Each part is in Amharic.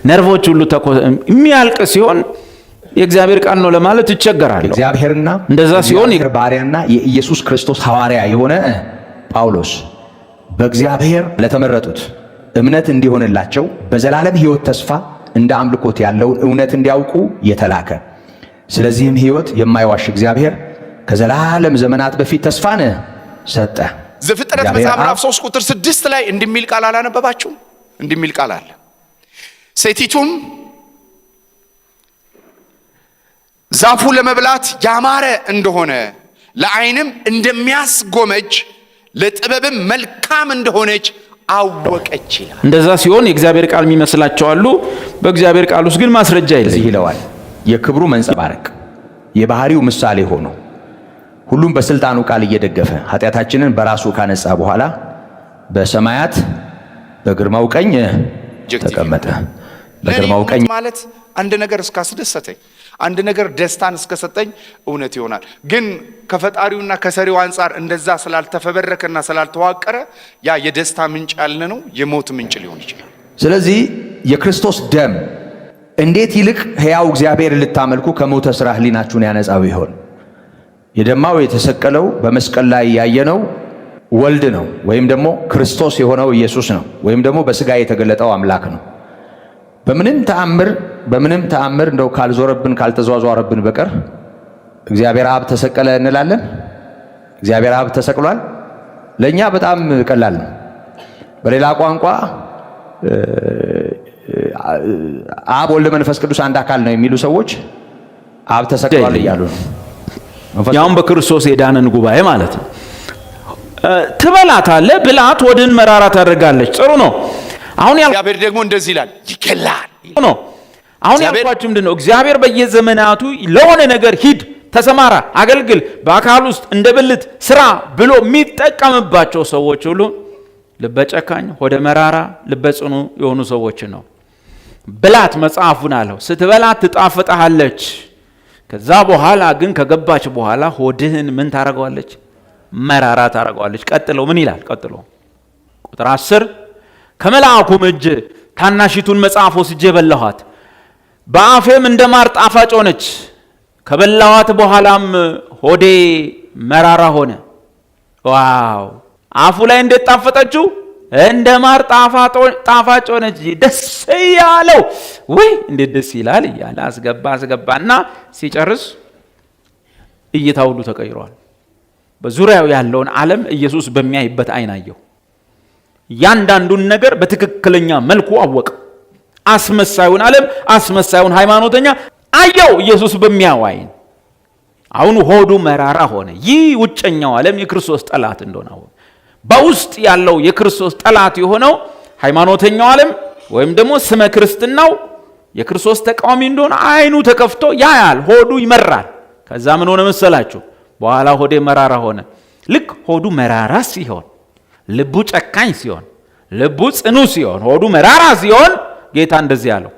ነርቮች ሁሉ የሚያልቅ ሲሆን የእግዚአብሔር ቃል ነው ለማለት ይቸገራል። እግዚአብሔርና እንደዛ ሲሆን ባሪያና የኢየሱስ ክርስቶስ ሐዋርያ የሆነ ጳውሎስ በእግዚአብሔር ለተመረጡት እምነት እንዲሆንላቸው በዘላለም ሕይወት ተስፋ እንደ አምልኮት ያለውን እውነት እንዲያውቁ የተላከ ስለዚህም ሕይወት የማይዋሽ እግዚአብሔር ከዘላለም ዘመናት በፊት ተስፋን ሰጠ። ዘፍጥረት ምዕራፍ 3 ቁጥር 6 ላይ እንደሚል ቃል አላነበባችሁም? እንደሚል ቃል አለ። ሴቲቱም ዛፉ ለመብላት ያማረ እንደሆነ ለዓይንም እንደሚያስጎመጅ ለጥበብም መልካም እንደሆነች አወቀች ይላል። እንደዛ ሲሆን የእግዚአብሔር ቃል የሚመስላቸው አሉ። በእግዚአብሔር ቃል ውስጥ ግን ማስረጃ የለም ይለዋል። የክብሩ መንጸባረቅ የባህሪው ምሳሌ ሆኖ ሁሉም በስልጣኑ ቃል እየደገፈ ኃጢአታችንን በራሱ ካነጻ በኋላ በሰማያት በግርማው ቀኝ ተቀመጠ። በግርማው ቀኝ ማለት አንድ ነገር እስካስደሰተኝ አንድ ነገር ደስታን እስከሰጠኝ እውነት ይሆናል። ግን ከፈጣሪውና ከሰሪው አንፃር እንደዛ ስላልተፈበረከና ስላልተዋቀረ ያ የደስታ ምንጭ ያለ ነው የሞት ምንጭ ሊሆን ይችላል። ስለዚህ የክርስቶስ ደም እንዴት ይልቅ ሕያው እግዚአብሔር ልታመልኩ ከሞተ ሥራ ሕሊናችሁን ያነጻው ይሆን? የደማው የተሰቀለው በመስቀል ላይ ያየነው ወልድ ነው፣ ወይም ደግሞ ክርስቶስ የሆነው ኢየሱስ ነው፣ ወይም ደግሞ በሥጋ የተገለጠው አምላክ ነው። በምንም ተአምር እንደው ካልዞረብን ካልተዟዟረብን በቀር እግዚአብሔር አብ ተሰቀለ እንላለን? እግዚአብሔር አብ ተሰቅሏል? ለኛ በጣም ቀላል ነው። በሌላ ቋንቋ አብ ወልድ መንፈስ ቅዱስ አንድ አካል ነው የሚሉ ሰዎች አብ ተሰቅሏል እያሉ ነው። ያውም በክርስቶስ የዳነን ጉባኤ ማለት ነው። ትበላታለህ፣ ብላት ወድን መራራ ታደርጋለች። ጥሩ ነው። አሁን እግዚአብሔር ደግሞ እንደዚህ ይላል፣ ይከላል ነው። አሁን ያልኳችሁ ምንድነው? እግዚአብሔር በየዘመናቱ ለሆነ ነገር ሂድ፣ ተሰማራ፣ አገልግል፣ በአካል ውስጥ እንደ ብልት ስራ ብሎ የሚጠቀምባቸው ሰዎች ሁሉ ልበ ጨካኝ፣ ሆደ መራራ፣ ልበ ጽኑ የሆኑ ሰዎች ነው። ብላት መጽሐፉን አለው፣ ስትበላት ትጣፍጣለች። ከዛ በኋላ ግን ከገባች በኋላ ሆድህን ምን ታረጋዋለች? መራራ ታረጋዋለች። ቀጥሎ ምን ይላል? ቀጥሎ ቁጥር 10 ከመልአኩም እጅ ታናሺቱን መጽሐፍ ወስጄ በላኋት፣ በአፌም እንደ ማር ጣፋጭ ሆነች። ከበላኋት በኋላም ሆዴ መራራ ሆነ። ዋው! አፉ ላይ እንዴት ጣፈጠችው? እንደ ማር ጣፋጭ ሆነች። ደስ ያለው ወይ እንዴት ደስ ይላል እያለ አስገባና ሲጨርስ እይታ ሁሉ ተቀይሯል። በዙሪያው ያለውን ዓለም ኢየሱስ በሚያይበት አይን አየው። ያንዳንዱን ነገር በትክክለኛ መልኩ አወቀ። አስመሳዩን ዓለም፣ አስመሳዩን ሃይማኖተኛ አየው ኢየሱስ በሚያየው አይን። አሁን ሆዱ መራራ ሆነ። ይህ ውጨኛው ዓለም የክርስቶስ ጠላት እንደሆነ አወቀ። በውስጥ ያለው የክርስቶስ ጠላት የሆነው ሃይማኖተኛው ዓለም ወይም ደግሞ ስመ ክርስትናው የክርስቶስ ተቃዋሚ እንደሆነ አይኑ ተከፍቶ ያያል። ሆዱ ይመራል። ከዛ ምን ሆነ መሰላችሁ? በኋላ ሆዴ መራራ ሆነ። ልክ ሆዱ መራራ ሲሆን፣ ልቡ ጨካኝ ሲሆን፣ ልቡ ጽኑ ሲሆን፣ ሆዱ መራራ ሲሆን ጌታ እንደዚህ ያለው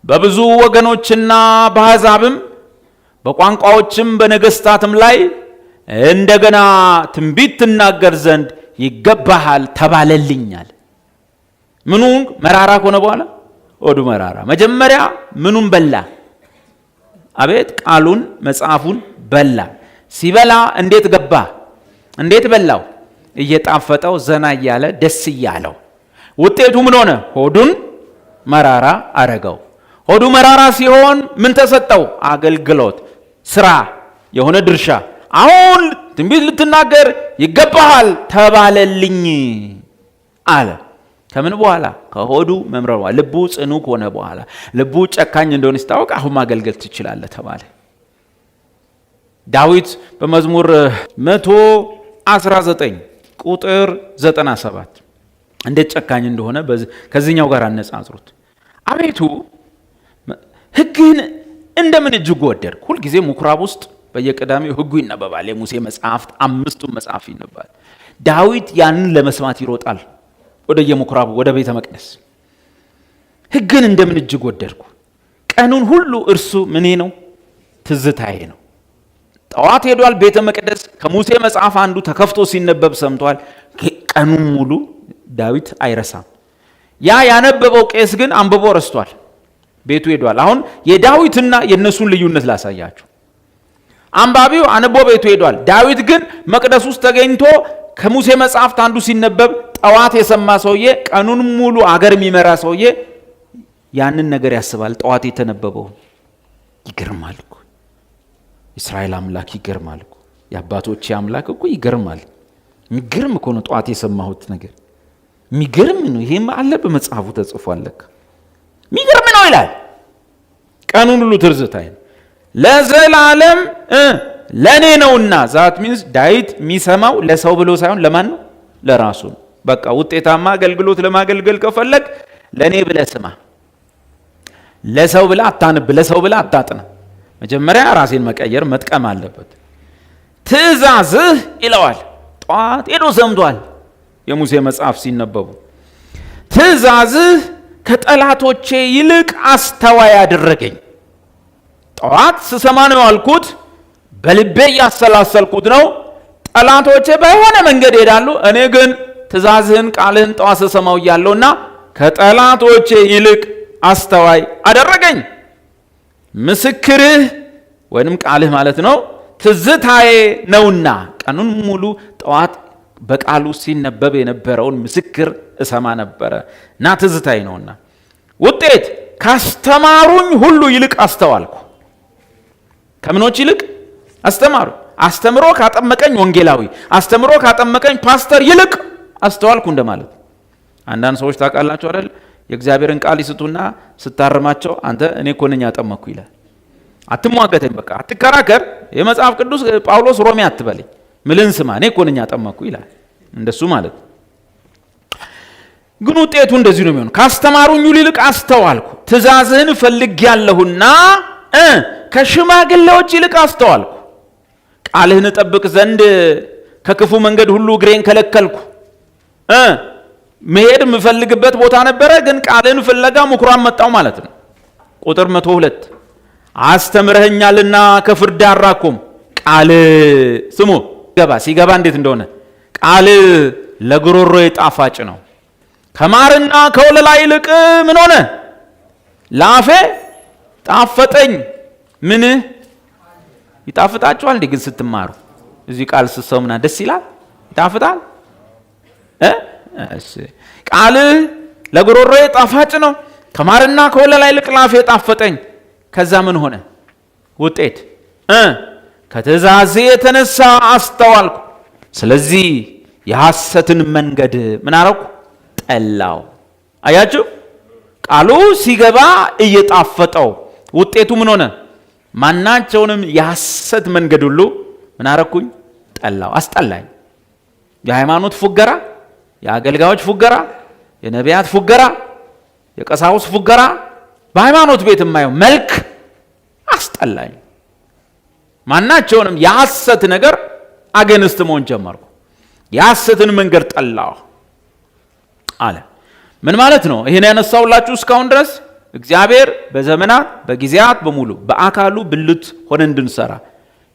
በብዙ ወገኖችና በአሕዛብም በቋንቋዎችም በነገስታትም ላይ እንደገና ትንቢት ትናገር ዘንድ ይገባሃል ተባለልኛል። ምኑ መራራ ከሆነ በኋላ ሆዱ መራራ። መጀመሪያ ምኑን በላ? አቤት ቃሉን መጽሐፉን በላ። ሲበላ እንዴት ገባ? እንዴት በላው? እየጣፈጠው ዘና እያለ ደስ እያለው። ውጤቱ ምን ሆነ? ሆዱን መራራ አረገው። ሆዱ መራራ ሲሆን ምን ተሰጠው? አገልግሎት፣ ስራ፣ የሆነ ድርሻ። አሁን ትንቢት ልትናገር ይገባሃል ተባለልኝ አለ። ከምን በኋላ? ከሆዱ መምረር በኋላ። ልቡ ጽኑ ከሆነ በኋላ፣ ልቡ ጨካኝ እንደሆነ ሲታወቅ አሁን ማገልገል ትችላለህ ተባለ። ዳዊት በመዝሙር 119 ቁጥር 97 እንዴት ጨካኝ እንደሆነ ከዚህኛው ጋር አነጻጽሩት። አቤቱ ሕግህን እንደምን እጅግ ወደድኩ። ሁልጊዜ ምኩራብ ውስጥ በየቀዳሚው ሕጉ ይነበባል። የሙሴ መጽሐፍት 5ቱም መጽሐፍ ይነበባል። ዳዊት ያንን ለመስማት ይሮጣል ወደ የምኩራቡ ወደ ቤተ መቅደስ። ሕግን እንደምን እጅግ ወደድኩ፣ ቀኑን ሁሉ እርሱ ምኔ ነው? ትዝታዬ ነው። ጠዋት ሄዷል ቤተ መቅደስ። ከሙሴ መጽሐፍ አንዱ ተከፍቶ ሲነበብ ሰምቷል። ቀኑን ሙሉ ዳዊት አይረሳም። ያ ያነበበው ቄስ ግን አንብቦ ረስቷል፣ ቤቱ ሄዷል። አሁን የዳዊትና የነሱን ልዩነት ላሳያችሁ። አንባቢው አንቦ ቤቱ ሄዷል። ዳዊት ግን መቅደስ ውስጥ ተገኝቶ ከሙሴ መጽሐፍት አንዱ ሲነበብ ጠዋት የሰማ ሰውዬ፣ ቀኑን ሙሉ አገር የሚመራ ሰውዬ ያንን ነገር ያስባል። ጠዋት የተነበበው ይገርማል እኮ እስራኤል አምላክ ይገርማል እኮ የአባቶቼ አምላክ እኮ ይገርማል። የሚገርም እኮ ነው ጠዋት የሰማሁት ነገር የሚገርም ነው። ይሄም አለ በመጽሐፉ ተጽፏል። ለካ የሚገርም ነው ይላል። ቀኑን ሁሉ ትርዝታይ ለዘላለም ለኔ ነውና ዛት ሚንስ ዳዊት የሚሰማው ለሰው ብሎ ሳይሆን ለማን ነው? ለራሱ ነው። በቃ ውጤታማ አገልግሎት ለማገልገል ከፈለግ ለኔ ብለህ ስማ፣ ለሰው ብለህ አታንብ፣ ለሰው ብለህ አታጥና። መጀመሪያ ራሴን መቀየር መጥቀም አለበት። ትእዛዝህ ይለዋል። ጠዋት ሄዶ ሰምቷል። የሙሴ መጽሐፍ ሲነበቡ ትእዛዝህ ከጠላቶቼ ይልቅ አስተዋይ ያደረገኝ። ጠዋት ስሰማ ነው ያልኩት፣ በልቤ ያሰላሰልኩት ነው። ጠላቶቼ ባይሆነ መንገድ ሄዳሉ፣ እኔ ግን ትእዛዝህን ቃልህን ጠዋት ስሰማው ያለውና ከጠላቶቼ ይልቅ አስተዋይ አደረገኝ። ምስክርህ ወይንም ቃልህ ማለት ነው ትዝታዬ ነውና፣ ቀኑን ሙሉ ጠዋት በቃሉ ሲነበብ የነበረውን ምስክር እሰማ ነበረ እና ትዝታዬ ነውና። ውጤት ካስተማሩኝ ሁሉ ይልቅ አስተዋልኩ። ከምኖች ይልቅ አስተማሩ። አስተምሮ ካጠመቀኝ ወንጌላዊ፣ አስተምሮ ካጠመቀኝ ፓስተር ይልቅ አስተዋልኩ እንደማለት። አንዳንድ ሰዎች ታውቃላችሁ አይደል? የእግዚአብሔርን ቃል ይስጡና ስታርማቸው አንተ እኔ እኮ ነኝ ያጠመቅኩ ይላል። አትሟገተኝ፣ በቃ አትከራከር። የመጽሐፍ ቅዱስ ጳውሎስ ሮሜ አትበለኝ፣ ምልን ስማ፣ እኔ እኮ ነኝ ያጠመቅኩ ይላል። እንደሱ ማለት ግን ውጤቱ እንደዚህ ነው የሚሆነው። ካስተማሩኝ ይልቅ አስተዋልኩ፣ ትእዛዝህን ፈልጌያለሁና ከሽማግሌዎች ይልቅ አስተዋልኩ። ቃልህን እጠብቅ ዘንድ ከክፉ መንገድ ሁሉ እግሬን ከለከልኩ። መሄድ የምፈልግበት ቦታ ነበረ፣ ግን ቃልህን ፍለጋ ምኩራብ መጣው ማለት ነው። ቁጥር 102 አስተምረኸኛልና ከፍርድ አራኩም። ቃል ስሙ ሲገባ እንዴት እንደሆነ ቃል ለጉሮሮ ጣፋጭ ነው፣ ከማርና ከወለላ ይልቅ ምን ሆነ? ለአፌ ጣፈጠኝ። ምን ይጣፍጣችኋል እንዴ? ግን ስትማሩ እዚህ ቃል ስትሰሙና ደስ ይላል፣ ይጣፍጣል። ቃል ለጉሮሮ ጣፋጭ ነው፣ ከማርና ከወለላ ይልቅ ለአፌ ጣፈጠኝ። ከዛ ምን ሆነ? ውጤት ከትእዛዜ የተነሳ አስተዋልኩ። ስለዚህ የሐሰትን መንገድ ምን አረኩ? ጠላው። አያችሁ፣ ቃሉ ሲገባ እየጣፈጠው ውጤቱ ምን ሆነ? ማናቸውንም የሐሰት መንገድ ሁሉ ምን አረኩኝ? ጠላው፣ አስጠላኝ። የሃይማኖት ፉገራ፣ የአገልጋዮች ፉገራ፣ የነቢያት ፉገራ፣ የቀሳውስት ፉገራ፣ በሃይማኖት ቤት የማየው መልክ አስጠላኝ። ማናቸውንም የሐሰት ነገር አገንስት መሆን ጀመርኩ። የሐሰትን መንገድ ጠላሁ አለ። ምን ማለት ነው? ይሄን ያነሳውላችሁ እስካሁን ድረስ እግዚአብሔር በዘመናት በጊዜያት በሙሉ በአካሉ ብልት ሆነን እንድንሰራ፣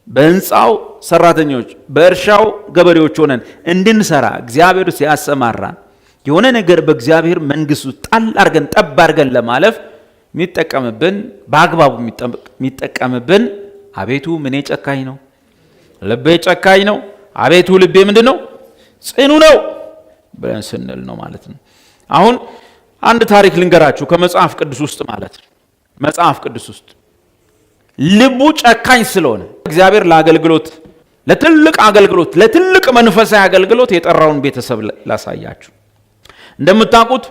በህንፃው ሰራተኞች፣ በእርሻው ገበሬዎች ሆነን እንድንሰራ እግዚአብሔር ሲያሰማራን የሆነ ነገር በእግዚአብሔር መንግስት ውስጥ ጣል አድርገን ጠብ አድርገን ለማለፍ የሚጠቀምብን በአግባቡ የሚጠቀምብን አቤቱ ምኔ ጨካኝ ነው፣ ልቤ ጨካኝ ነው፣ አቤቱ ልቤ ምንድን ነው? ጽኑ ነው ብለን ስንል ነው ማለት ነው። አሁን አንድ ታሪክ ልንገራችሁ ከመጽሐፍ ቅዱስ ውስጥ ማለት ነው። መጽሐፍ ቅዱስ ውስጥ ልቡ ጨካኝ ስለሆነ እግዚአብሔር ለአገልግሎት፣ ለትልቅ አገልግሎት፣ ለትልቅ መንፈሳዊ አገልግሎት የጠራውን ቤተሰብ ላሳያችሁ። እንደምታውቁት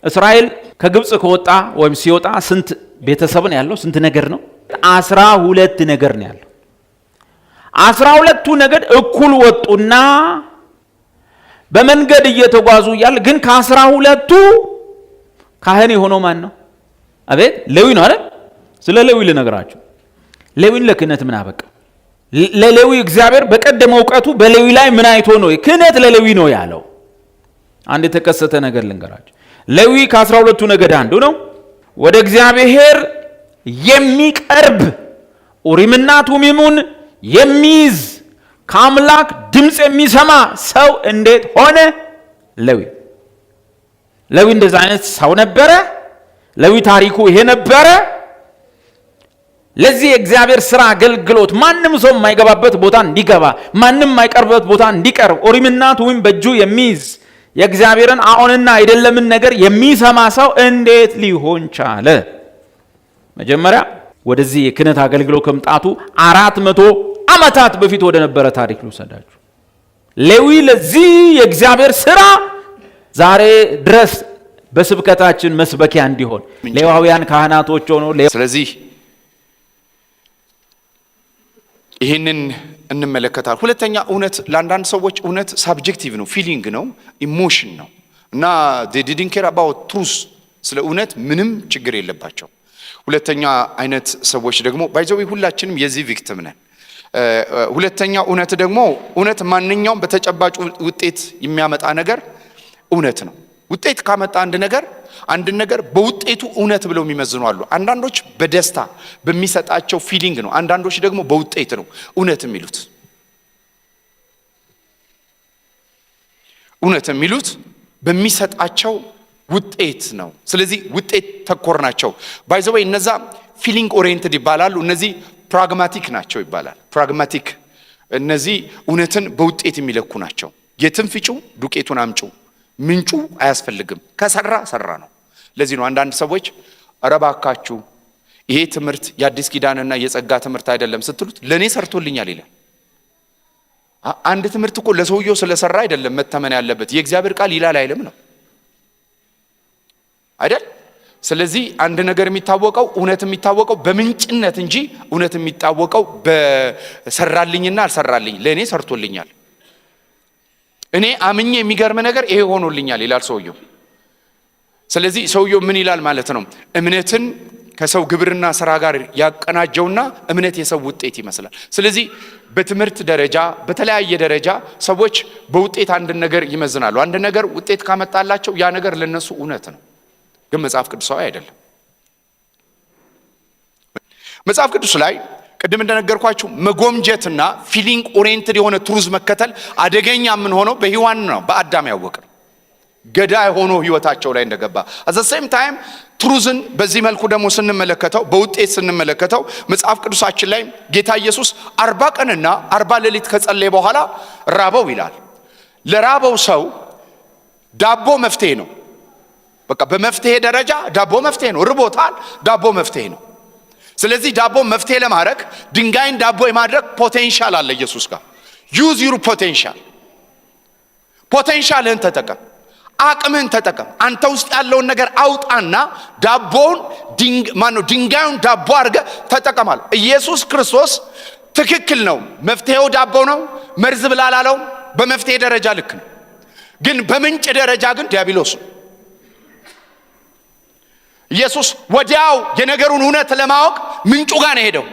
እስራኤል ከግብፅ ከወጣ ወይም ሲወጣ ስንት ቤተሰብ ነው ያለው? ስንት ነገድ ነው? 12 ነገድ ነው ያለው። 12ቱ ነገድ እኩል ወጡና በመንገድ እየተጓዙ እያለ ግን ከ12ቱ ካህን የሆነው ማን ነው? አቤት ሌዊ ነው አይደል? ስለ ሌዊ ልነግራችሁ። ሌዊን ለክህነት ምን አበቃ? ለሌዊ እግዚአብሔር በቀደመ እውቀቱ በሌዊ ላይ ምን አይቶ ነው ክህነት ለሌዊ ነው ያለው? አንድ የተከሰተ ነገር ልንገራችሁ። ሌዊ ከ12ቱ ነገድ አንዱ ነው። ወደ እግዚአብሔር የሚቀርብ ኡሪምና ቱሚሙን የሚይዝ ከአምላክ ድምፅ የሚሰማ ሰው እንዴት ሆነ? ሌዊ ሌዊ እንደዛ አይነት ሰው ነበረ። ሌዊ ታሪኩ ይሄ ነበረ። ለዚህ የእግዚአብሔር ሥራ አገልግሎት ማንም ሰው የማይገባበት ቦታ እንዲገባ፣ ማንም የማይቀርበት ቦታ እንዲቀርብ ኡሪምና ቱሚም በእጁ የሚይዝ የእግዚአብሔርን አዎንና አይደለምን ነገር የሚሰማ ሰው እንዴት ሊሆን ቻለ? መጀመሪያ ወደዚህ የክህነት አገልግሎት ከመምጣቱ 400 ዓመታት በፊት ወደ ነበረ ታሪክ ልውሰዳችሁ። ሌዊ ለዚህ የእግዚአብሔር ሥራ ዛሬ ድረስ በስብከታችን መስበኪያ እንዲሆን ሌዋውያን ካህናቶች ሆነው ስለዚህ ይህንን እንመለከታለን። ሁለተኛ እውነት ለአንዳንድ ሰዎች እውነት ሳብጀክቲቭ ነው፣ ፊሊንግ ነው፣ ኢሞሽን ነው እና they didn't care about truth ስለ እውነት ምንም ችግር የለባቸው። ሁለተኛ አይነት ሰዎች ደግሞ ባይዘው ሁላችንም የዚህ ቪክቲም ነን። ሁለተኛ እውነት ደግሞ እውነት ማንኛውም በተጨባጭ ውጤት የሚያመጣ ነገር እውነት ነው። ውጤት ካመጣ አንድ ነገር በውጤቱ እውነት ብለው የሚመዝኑ አሉ። አንዳንዶች በደስታ በሚሰጣቸው ፊሊንግ ነው፣ አንዳንዶች ደግሞ በውጤት ነው እውነት የሚሉት። እውነት የሚሉት በሚሰጣቸው ውጤት ነው። ስለዚህ ውጤት ተኮር ናቸው። ባይ ዘ ወይ እነዛ ፊሊንግ ኦሪየንትድ ይባላሉ፣ እነዚህ ፕራግማቲክ ናቸው ይባላል። ፕራግማቲክ እነዚህ እውነትን በውጤት የሚለኩ ናቸው። የትም ፍጩ ዱቄቱን አምጩ፣ ምንጩ አያስፈልግም፣ ከሰራ ሰራ ነው። ለዚህ ነው አንዳንድ ሰዎች አረባካችሁ ይሄ ትምህርት የአዲስ ኪዳንና የጸጋ ትምህርት አይደለም ስትሉት ለኔ ሰርቶልኛል ይላል። አንድ ትምህርት እኮ ለሰውየው ስለሰራ አይደለም መተመን ያለበት፣ የእግዚአብሔር ቃል ይላል አይልም ነው አይደል? ስለዚህ አንድ ነገር የሚታወቀው እውነት የሚታወቀው በምንጭነት እንጂ እውነት የሚታወቀው በሰራልኝና አልሰራልኝ። ለኔ ሰርቶልኛል፣ እኔ አምኜ የሚገርም ነገር ይሄ ሆኖልኛል ይላል ሰውየው። ስለዚህ ሰውየው ምን ይላል ማለት ነው? እምነትን ከሰው ግብርና ስራ ጋር ያቀናጀውና እምነት የሰው ውጤት ይመስላል። ስለዚህ በትምህርት ደረጃ በተለያየ ደረጃ ሰዎች በውጤት አንድ ነገር ይመዝናሉ። አንድ ነገር ውጤት ካመጣላቸው ያ ነገር ለነሱ እውነት ነው፣ ግን መጽሐፍ ቅዱሳዊ አይደለም። መጽሐፍ ቅዱስ ላይ ቅድም እንደነገርኳችሁ መጎምጀትና ፊሊንግ ኦሪየንትድ የሆነ ትሩዝ መከተል አደገኛ ምን ሆነው በሔዋን ነው በአዳም ያወቅነው ገዳይ ሆኖ ህይወታቸው ላይ እንደገባ at the same time ትሩዝን በዚህ መልኩ ደግሞ ስንመለከተው በውጤት ስንመለከተው መጽሐፍ ቅዱሳችን ላይ ጌታ ኢየሱስ 40 ቀንና 40 ሌሊት ከጸለየ በኋላ ራበው ይላል። ለራበው ሰው ዳቦ መፍትሄ ነው። በቃ በመፍትሄ ደረጃ ዳቦ መፍትሄ ነው። ርቦታል፣ ዳቦ መፍትሄ ነው። ስለዚህ ዳቦ መፍትሄ ለማድረግ ድንጋይን ዳቦ የማድረግ ፖቴንሻል አለ ኢየሱስ ጋር። ዩዝ ዩር ፖቴንሻል፣ ፖቴንሻልህን ተጠቀም፣ አቅምህን ተጠቀም። አንተ ውስጥ ያለውን ነገር አውጣና ዳቦውን ድንጋዩን ዳቦ አድርገህ ተጠቀማል። ኢየሱስ ክርስቶስ ትክክል ነው። መፍትሄው ዳቦ ነው። መርዝ ብላላለው በመፍትሄ ደረጃ ልክ ነው፣ ግን በምንጭ ደረጃ ግን ዲያብሎስ ነው። ኢየሱስ ወዲያው የነገሩን እውነት ለማወቅ ምንጩ ጋር ነው ሄደው።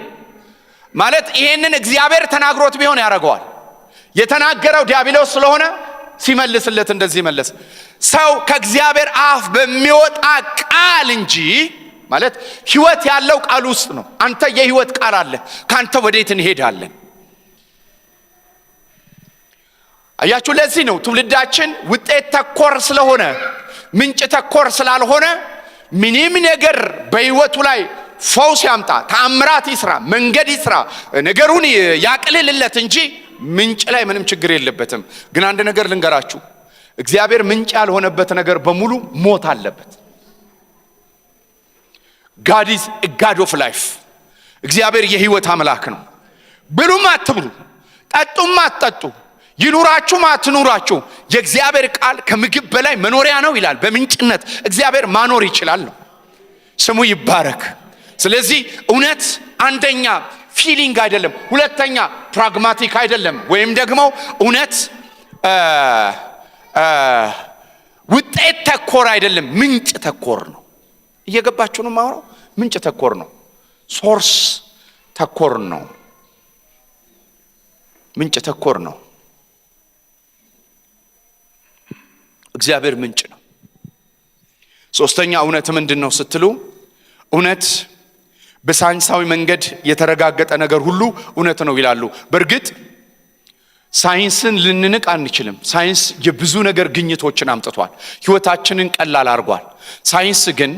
ማለት ይሄንን እግዚአብሔር ተናግሮት ቢሆን ያደርገዋል። የተናገረው ዲያብሎስ ስለሆነ ሲመልስለት እንደዚህ መለስ። ሰው ከእግዚአብሔር አፍ በሚወጣ ቃል እንጂ ማለት ህይወት ያለው ቃል ውስጥ ነው። አንተ የህይወት ቃል አለ፣ ካንተ ወዴት እንሄዳለን? አያችሁ፣ ለዚህ ነው ትውልዳችን ውጤት ተኮር ስለሆነ ምንጭ ተኮር ስላልሆነ ምንም ነገር በህይወቱ ላይ ፈውስ ያምጣ፣ ተአምራት ይስራ፣ መንገድ ይስራ፣ ነገሩን ያቅልልለት እንጂ ምንጭ ላይ ምንም ችግር የለበትም። ግን አንድ ነገር ልንገራችሁ፣ እግዚአብሔር ምንጭ ያልሆነበት ነገር በሙሉ ሞት አለበት። God is a God of life። እግዚአብሔር የህይወት አምላክ ነው። ብሉም አትብሉ፣ ጠጡም አትጠጡ፣ ይኑራችሁም አትኑራችሁ የእግዚአብሔር ቃል ከምግብ በላይ መኖሪያ ነው ይላል። በምንጭነት እግዚአብሔር ማኖር ይችላል ነው። ስሙ ይባረክ። ስለዚህ እውነት አንደኛ ፊሊንግ አይደለም፣ ሁለተኛ ፕራግማቲክ አይደለም፣ ወይም ደግሞ እውነት ውጤት ተኮር አይደለም፣ ምንጭ ተኮር ነው። እየገባችሁ ነው ማውራው? ምንጭ ተኮር ነው፣ ሶርስ ተኮር ነው፣ ምንጭ ተኮር ነው። እግዚአብሔር ምንጭ ነው። ሶስተኛ እውነት ምንድነው ስትሉ፣ እውነት በሳይንሳዊ መንገድ የተረጋገጠ ነገር ሁሉ እውነት ነው ይላሉ። በእርግጥ ሳይንስን ልንንቅ አንችልም። ሳይንስ የብዙ ነገር ግኝቶችን አምጥቷል፣ ህይወታችንን ቀላል አድርጓል። ሳይንስ ግን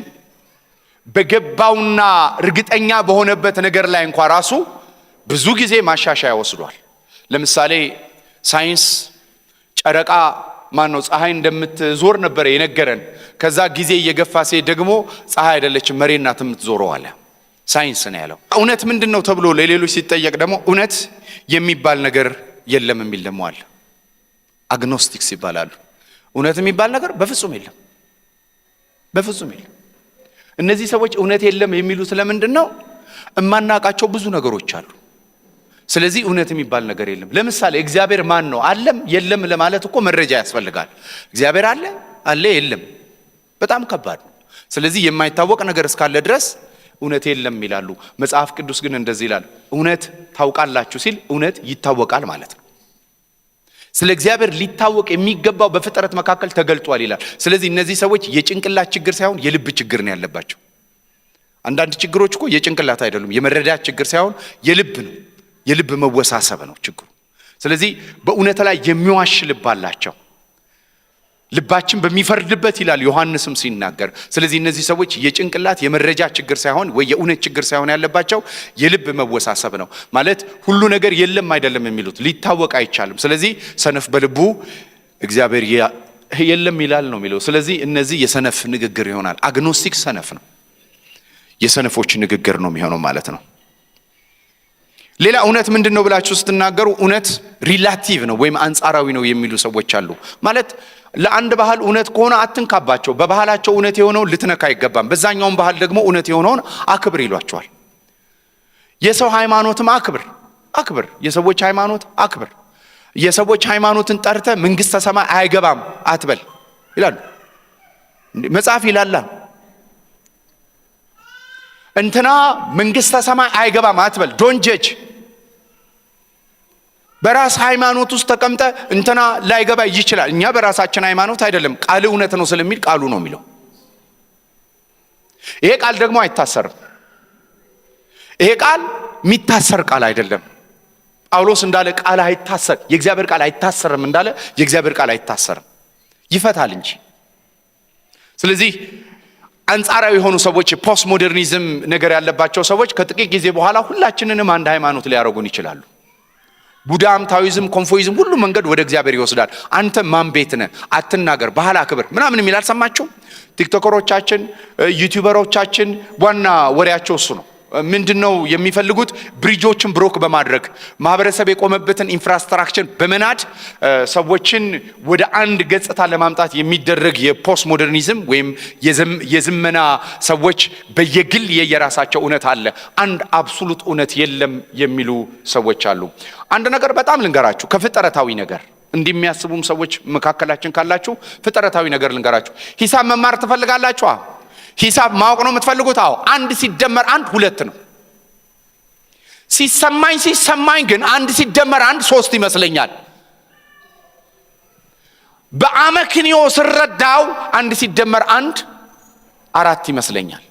በገባውና እርግጠኛ በሆነበት ነገር ላይ እንኳን ራሱ ብዙ ጊዜ ማሻሻያ ወስዷል። ለምሳሌ ሳይንስ ጨረቃ ፀሐይ እንደምትዞር ነበር የነገረን። ከዛ ጊዜ እየገፋ ሲሄድ ደግሞ ፀሐይ አይደለችም መሬት ናት የምትዞረው አለ። ሳይንስ ነው ያለው። እውነት ምንድነው ተብሎ ለሌሎች ሲጠየቅ ደግሞ እውነት የሚባል ነገር የለም የሚል ደግሞ አለ። አግኖስቲክስ ይባላሉ። እውነት የሚባል ነገር በፍጹም የለም፣ በፍጹም የለም። እነዚህ ሰዎች እውነት የለም የሚሉት ለምንድነው? እማናቃቸው ብዙ ነገሮች አሉ። ስለዚህ እውነት የሚባል ነገር የለም። ለምሳሌ እግዚአብሔር ማን ነው? አለም የለም ለማለት እኮ መረጃ ያስፈልጋል። እግዚአብሔር አለ አለ የለም በጣም ከባድ ነው። ስለዚህ የማይታወቅ ነገር እስካለ ድረስ እውነት የለም ይላሉ። መጽሐፍ ቅዱስ ግን እንደዚህ ይላል፣ እውነት ታውቃላችሁ ሲል እውነት ይታወቃል ማለት ነው። ስለ እግዚአብሔር ሊታወቅ የሚገባው በፍጥረት መካከል ተገልጧል ይላል። ስለዚህ እነዚህ ሰዎች የጭንቅላት ችግር ሳይሆን የልብ ችግር ነው ያለባቸው። አንዳንድ ችግሮች እኮ የጭንቅላት አይደሉም፣ የመረዳት ችግር ሳይሆን የልብ ነው፣ የልብ መወሳሰብ ነው ችግሩ። ስለዚህ በእውነት ላይ የሚዋሽ ልብ አላቸው፣ ልባችን በሚፈርድበት ይላል ዮሐንስም ሲናገር። ስለዚህ እነዚህ ሰዎች የጭንቅላት የመረጃ ችግር ሳይሆን ወይ የእውነት ችግር ሳይሆን ያለባቸው የልብ መወሳሰብ ነው። ማለት ሁሉ ነገር የለም አይደለም የሚሉት፣ ሊታወቅ አይቻልም። ስለዚህ ሰነፍ በልቡ እግዚአብሔር የለም ይላል ነው የሚለው። ስለዚህ እነዚህ የሰነፍ ንግግር ይሆናል። አግኖስቲክ ሰነፍ ነው፣ የሰነፎች ንግግር ነው የሚሆነው ማለት ነው። ሌላ እውነት ምንድነው ብላችሁ ስትናገሩ እውነት ሪላቲቭ ነው ወይም አንጻራዊ ነው የሚሉ ሰዎች አሉ። ማለት ለአንድ ባህል እውነት ከሆነ አትንካባቸው፣ በባህላቸው እውነት የሆነውን ልትነካ አይገባም፣ በዛኛውን ባህል ደግሞ እውነት የሆነውን አክብር ይሏቸዋል። የሰው ሃይማኖትም አክብር፣ የሰዎች ሃይማኖት አክብር። የሰዎች ሃይማኖትን ጠርተ መንግስተ ሰማይ አይገባም አትበል ይላሉ። መጽሐፍ ይላል እንትና መንግስተ ሰማይ አይገባም አትበል። ዶንት ጀጅ። በራስ ሃይማኖት ውስጥ ተቀምጠ እንትና ላይገባ ይችላል። እኛ በራሳችን ሃይማኖት አይደለም፣ ቃል እውነት ነው ስለሚል ቃሉ ነው የሚለው። ይሄ ቃል ደግሞ አይታሰርም። ይሄ ቃል የሚታሰር ቃል አይደለም። ጳውሎስ እንዳለ ቃል አይታሰር፣ የእግዚአብሔር ቃል አይታሰርም እንዳለ የእግዚአብሔር ቃል አይታሰርም፣ ይፈታል እንጂ። ስለዚህ አንጻራዊ የሆኑ ሰዎች ፖስት ሞደርኒዝም ነገር ያለባቸው ሰዎች ከጥቂት ጊዜ በኋላ ሁላችንንም አንድ ሃይማኖት ሊያረጉን ይችላሉ። ቡዳም፣ ታዊዝም፣ ኮንፎይዝም ሁሉ መንገድ ወደ እግዚአብሔር ይወስዳል። አንተ ማን ቤት ነህ? አትናገር፣ ባህል አክብር ምናምን የሚል አልሰማችሁ? ቲክቶከሮቻችን፣ ዩቲዩበሮቻችን ዋና ወሬያቸው እሱ ነው። ምንድነው የሚፈልጉት? ብሪጆችን ብሮክ በማድረግ ማህበረሰብ የቆመበትን ኢንፍራስትራክቸር በመናድ ሰዎችን ወደ አንድ ገጽታ ለማምጣት የሚደረግ የፖስት ሞደርኒዝም ወይም የዝመና ሰዎች በየግል የየራሳቸው እውነት አለ፣ አንድ አብሶሉት እውነት የለም የሚሉ ሰዎች አሉ። አንድ ነገር በጣም ልንገራችሁ፣ ከፍጥረታዊ ነገር እንደሚያስቡም ሰዎች መካከላችን ካላችሁ ፍጥረታዊ ነገር ልንገራችሁ። ሂሳብ መማር ትፈልጋላችሁ? ሂሳብ ማወቅ ነው የምትፈልጉት? አዎ። 1 ሲደመር 1 2 ነው። ሲሰማኝ ግን 1 ሲደመር 1 3 ይመስለኛል። በአመክንዮ ስረዳው 1 ሲደመር 1 4 ይመስለኛል።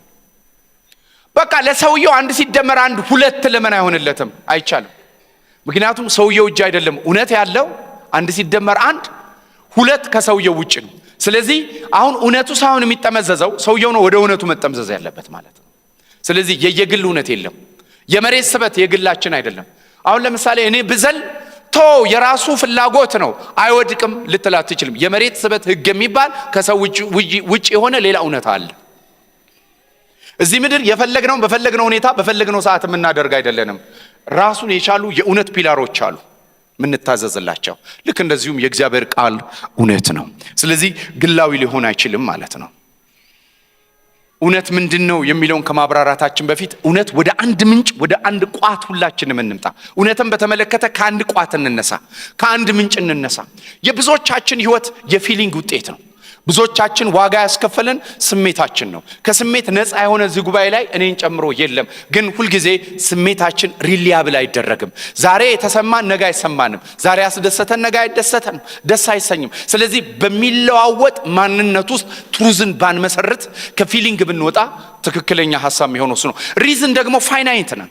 በቃ ለሰውየው 1 ሲደመር 1 2 ለምን አይሆንለትም? አይቻልም። ምክንያቱም ሰውየው እጅ አይደለም እውነት ያለው። 1 ሲደመር 1 2 ከሰውየው ውጭ ነው። ስለዚህ አሁን እውነቱ ሳይሆን የሚጠመዘዘው ሰውየው ነው ወደ እውነቱ መጠምዘዝ ያለበት ማለት ነው። ስለዚህ የየግል እውነት የለም። የመሬት ስበት የግላችን አይደለም። አሁን ለምሳሌ እኔ ብዘል የራሱ ፍላጎት ነው፣ አይወድቅም ልትል አትችልም። የመሬት ስበት ህግ የሚባል ከሰው ውጭ የሆነ ሌላ እውነት አለ። እዚህ ምድር የፈለግነው በፈለግነው ሁኔታ በፈለግነው ሰዓት የምናደርግ አይደለንም። ራሱን የቻሉ የእውነት ፒላሮች አሉ ምንታዘዝላቸው። ልክ እንደዚሁም የእግዚአብሔር ቃል እውነት ነው። ስለዚህ ግላዊ ሊሆን አይችልም ማለት ነው። እውነት ምንድነው የሚለውን ከማብራራታችን በፊት እውነት ወደ አንድ ምንጭ ወደ አንድ ቋት ሁላችንም እንምጣ። እውነትን በተመለከተ ከአንድ ቋት እንነሳ፣ ከአንድ ምንጭ እንነሳ። የብዙዎቻችን ህይወት የፊሊንግ ውጤት ነው። ብዙዎቻችን ዋጋ ያስከፈለን ስሜታችን ነው። ከስሜት ነፃ የሆነ እዚህ ጉባኤ ላይ እኔን ጨምሮ የለም። ግን ሁልጊዜ ስሜታችን ሪሊያብል አይደረግም። ዛሬ የተሰማን ነገ አይሰማንም። ዛሬ ያስደሰተን ነገ አይደሰተንም፣ ደስ አይሰኝም። ስለዚህ በሚለዋወጥ ማንነት ውስጥ ትሩዝን ባንመሰርት ከፊሊንግ ብንወጣ ትክክለኛ ሐሳብ የሚሆነው እሱ ነው። ሪዝን ደግሞ ፋይናይት ነን።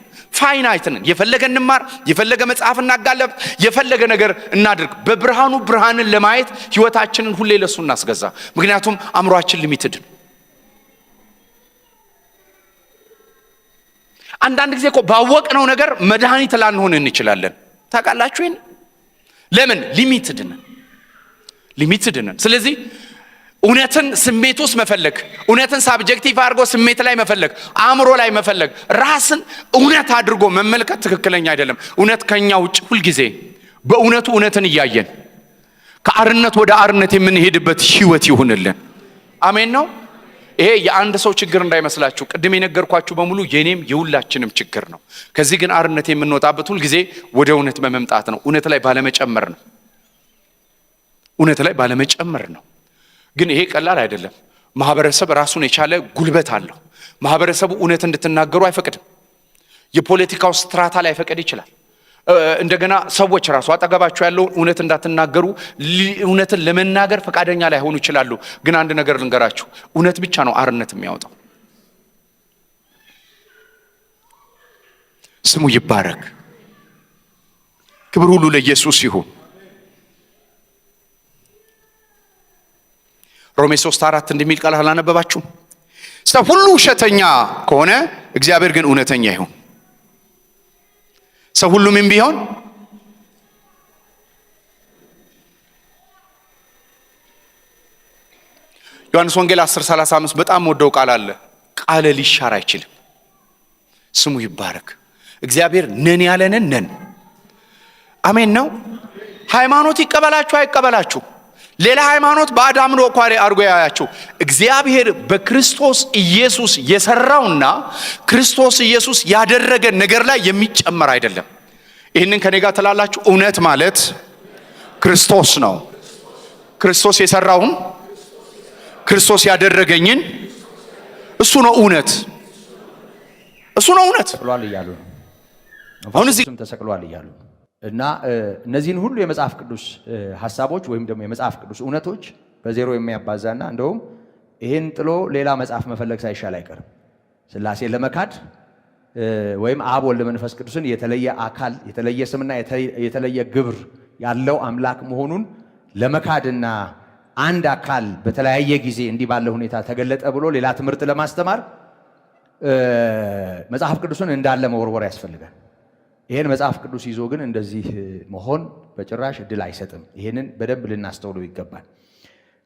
የፈለገ እንማር፣ የፈለገ መጽሐፍ እናጋለብ፣ የፈለገ ነገር እናድርግ። በብርሃኑ ብርሃንን ለማየት ህይወታችንን ሁሌ ለሱ እናስገዛ። ምክንያቱም አእምሮአችን ሊሚትድ ነው። አንዳንድ ጊዜ እኮ ባወቅነው ነገር መድኃኒት ላንሆን እንችላለን። ታውቃላችሁ ይሄን? ለምን? ሊሚትድ ነን። ስለዚህ እውነትን ስሜት ውስጥ መፈለግ፣ እውነትን ሳብጀክቲቭ አድርጎ ስሜት ላይ መፈለግ፣ አእምሮ ላይ መፈለግ፣ ራስን እውነት አድርጎ መመልከት ትክክለኛ አይደለም። እውነት ከኛ ውጭ ሁልጊዜ በእውነቱ እውነትን እያየን ከአርነት ወደ አርነት የምንሄድበት ህይወት ይሁንልን። አሜን ነው። ይሄ የአንድ ሰው ችግር እንዳይመስላችሁ። ቅድም የነገርኳችሁ በሙሉ የኔም የሁላችንም ችግር ነው። ከዚህ ግን አርነት የምንወጣበት ሁልጊዜ ወደ እውነት በመምጣት ነው። እውነት ላይ ባለመጨመር ነው። ግን ይሄ ቀላል አይደለም። ማህበረሰብ ራሱን የቻለ ጉልበት አለው። ማህበረሰቡ እውነት እንድትናገሩ አይፈቅድም። የፖለቲካው ስትራታ ላይ ፈቅድ ይችላል። እንደገና ሰዎች ራሱ አጠገባቸው ያለው እውነት እንዳትናገሩ እውነትን ለመናገር ፈቃደኛ ላይሆኑ ይችላሉ። ግን አንድ ነገር ልንገራችሁ፣ እውነት ብቻ ነው አርነት የሚያወጣው። ስሙ ይባረክ። ክብር ሁሉ ለኢየሱስ ይሁን። ሮሜ 3:4 እንደሚል ቃል አላነበባችሁ? ሰው ሁሉ ውሸተኛ ከሆነ እግዚአብሔር ግን እውነተኛ ይሁን። ሰው ሁሉ ምን ቢሆን? ዮሐንስ ወንጌል 10:35 በጣም ወደው ቃል አለ። ቃል ሊሻር አይችልም። ስሙ ይባረክ። እግዚአብሔር ነን ያለንን ነን። አሜን ነው። ሃይማኖት ይቀበላችሁ አይቀበላችሁ፣ ሌላ ሃይማኖት በአዳም ነው ቋሪ አርጎ ያያችሁ፣ እግዚአብሔር በክርስቶስ ኢየሱስ የሰራውና ክርስቶስ ኢየሱስ ያደረገ ነገር ላይ የሚጨመር አይደለም። ይህንን ከኔ ጋር ተላላችሁ። እውነት ማለት ክርስቶስ ነው። ክርስቶስ የሰራውን ክርስቶስ ያደረገኝን እሱ ነው እውነት። ተሰቅሏል እያሉ ነው። አሁን እዚህም ተሰቅሏል እያሉ እና እነዚህን ሁሉ የመጽሐፍ ቅዱስ ሐሳቦች ወይም ደግሞ የመጽሐፍ ቅዱስ እውነቶች በዜሮ የሚያባዛና እንደውም ይሄን ጥሎ ሌላ መጽሐፍ መፈለግ ሳይሻል አይቀርም። ሥላሴ ለመካድ ወይም አብ ወልድ መንፈስ ቅዱስን የተለየ አካል፣ የተለየ ስምና የተለየ ግብር ያለው አምላክ መሆኑን ለመካድና አንድ አካል በተለያየ ጊዜ እንዲህ ባለ ሁኔታ ተገለጠ ብሎ ሌላ ትምህርት ለማስተማር መጽሐፍ ቅዱስን እንዳለ መወርወር ያስፈልጋል። ይሄን መጽሐፍ ቅዱስ ይዞ ግን እንደዚህ መሆን በጭራሽ እድል አይሰጥም። ይሄንን በደንብ ልናስተውለው ይገባል።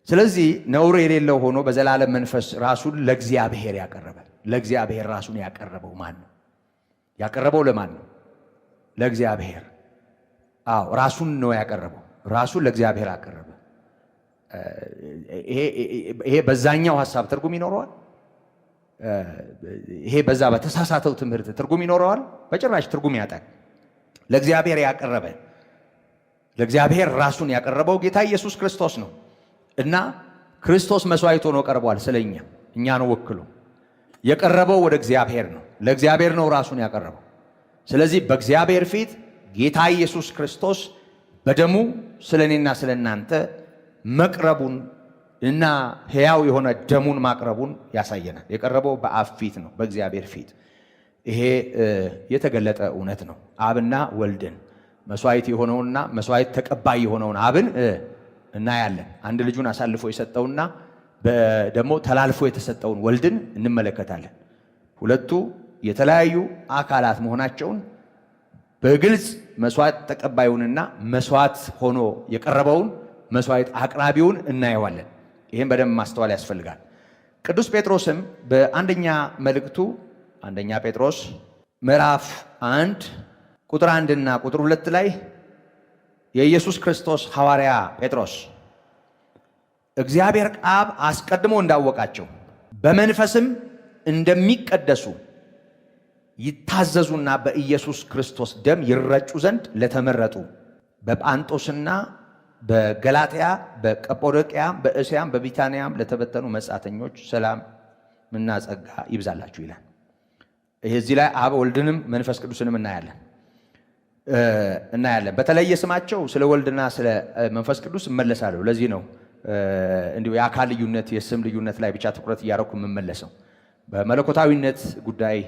ስለዚህ ነውር የሌለው ሆኖ በዘላለም መንፈስ ራሱን ለእግዚአብሔር ያቀረበ፣ ለእግዚአብሔር ራሱን ያቀረበው ማን ነው? ያቀረበው ለማን ነው? ለእግዚአብሔር። አዎ ራሱን ነው ያቀረበው። ራሱን ለእግዚአብሔር አቀረበ። ይሄ በዛኛው ሐሳብ ትርጉም ይኖረዋል? ይሄ በዛ በተሳሳተው ትምህርት ትርጉም ይኖረዋል? በጭራሽ ትርጉም ያጣል። ለእግዚአብሔር ያቀረበ፣ ለእግዚአብሔር ራሱን ያቀረበው ጌታ ኢየሱስ ክርስቶስ ነው እና ክርስቶስ መስዋዕት ሆኖ ቀርቧል። ስለኛ እኛን ወክሎ የቀረበው ወደ እግዚአብሔር ነው። ለእግዚአብሔር ነው ራሱን ያቀረበው። ስለዚህ በእግዚአብሔር ፊት ጌታ ኢየሱስ ክርስቶስ በደሙ ስለኔና ስለናንተ መቅረቡን እና ሕያው የሆነ ደሙን ማቅረቡን ያሳየናል። የቀረበው በአብ ፊት ነው፣ በእግዚአብሔር ፊት። ይሄ የተገለጠ እውነት ነው። አብና ወልድን መስዋዕት የሆነውና መስዋዕት ተቀባይ የሆነውን አብን እናያለን። አንድ ልጁን አሳልፎ የሰጠውና ደግሞ ተላልፎ የተሰጠውን ወልድን እንመለከታለን። ሁለቱ የተለያዩ አካላት መሆናቸውን በግልጽ መስዋዕት ተቀባዩንና መስዋዕት ሆኖ የቀረበውን መስዋዕት አቅራቢውን እናየዋለን። ይህም በደንብ ማስተዋል ያስፈልጋል። ቅዱስ ጴጥሮስም በአንደኛ መልእክቱ አንደኛ ጴጥሮስ ምዕራፍ 1 ቁጥር 1 እና ቁጥር 2 ላይ የኢየሱስ ክርስቶስ ሐዋርያ ጴጥሮስ እግዚአብሔር አብ አስቀድሞ እንዳወቃቸው በመንፈስም እንደሚቀደሱ ይታዘዙና በኢየሱስ ክርስቶስ ደም ይረጩ ዘንድ ለተመረጡ በጳንጦስና በገላትያ በቀጶዶቅያም በእስያም በቢታንያም ለተበተኑ መጻተኞች ሰላም እና ጸጋ ይብዛላችሁ ይላል። ይሄ እዚህ ላይ አብ ወልድንም መንፈስ ቅዱስንም እናያለን። በተለየ ስማቸው ስለ ወልድና ስለ መንፈስ ቅዱስ እመለሳለሁ። ለዚህ ነው እንዲሁ የአካል ልዩነት የስም ልዩነት ላይ ብቻ ትኩረት እያደረኩ የምመለሰው። በመለኮታዊነት ጉዳይ